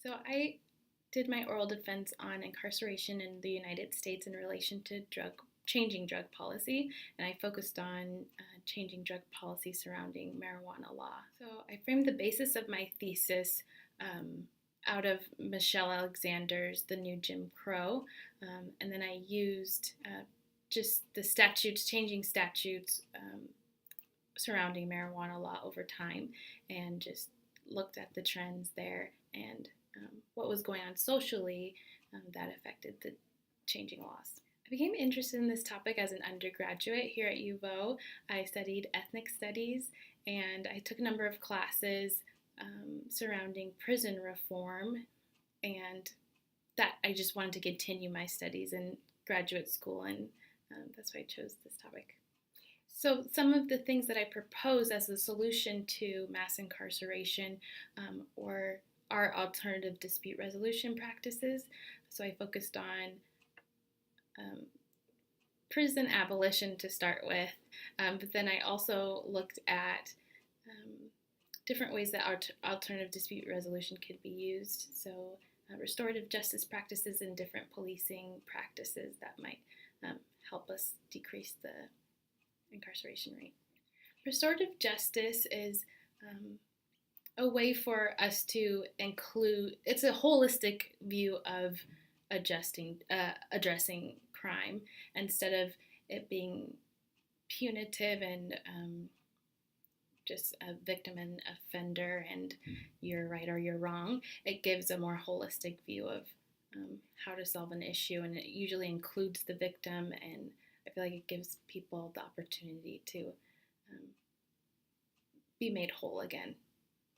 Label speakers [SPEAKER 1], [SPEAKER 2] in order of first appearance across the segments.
[SPEAKER 1] So I did my oral defense on incarceration in the United States in relation to changing drug policy, and I focused on changing drug policy surrounding marijuana law. So I framed the basis of my thesis um, out of Michelle Alexander's The New Jim Crow, and then I used just the statutes, changing statutes surrounding marijuana law over time, and just looked at the trends there and what was going on socially that affected the changing laws. I became interested in this topic as an undergraduate here at UVO. I studied ethnic studies and I took a number of classes surrounding prison reform, and that I just wanted to continue my studies in graduate school, and that's why I chose this topic. So, some of the things that I propose as a solution to mass incarceration or are alternative dispute resolution practices. So, I focused on um, prison abolition to start with, but then I also looked at different ways that alternative dispute resolution could be used. So, restorative justice practices and different policing practices that might help us decrease the incarceration rate. Restorative justice is a way for us to include, it's a holistic view of addressing crime instead of it being punitive and just a victim and offender and you're right or you're wrong. It gives a more holistic view of how to solve an issue, and it usually includes the victim, and I feel like it gives people the opportunity to be made whole again,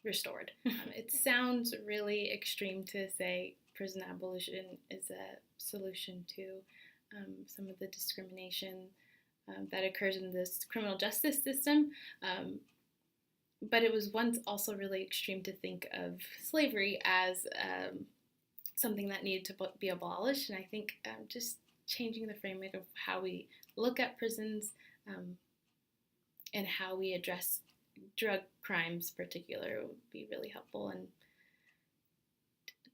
[SPEAKER 1] restored. It sounds really extreme to say prison abolition is a solution to some of the discrimination that occurs in this criminal justice system. But it was once also really extreme to think of slavery as something that needed to be abolished. And I think just changing the framework of how we look at prisons and how we address drug crimes in particular would be really helpful and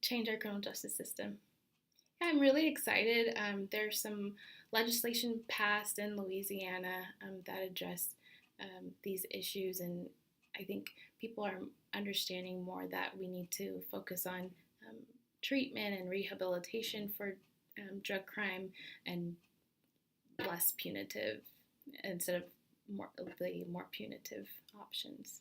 [SPEAKER 1] change our criminal justice system. Yeah, I'm really excited. There's some legislation passed in Louisiana that address these issues, and I think people are understanding more that we need to focus on treatment and rehabilitation for drug crime and less punitive instead of the more punitive options.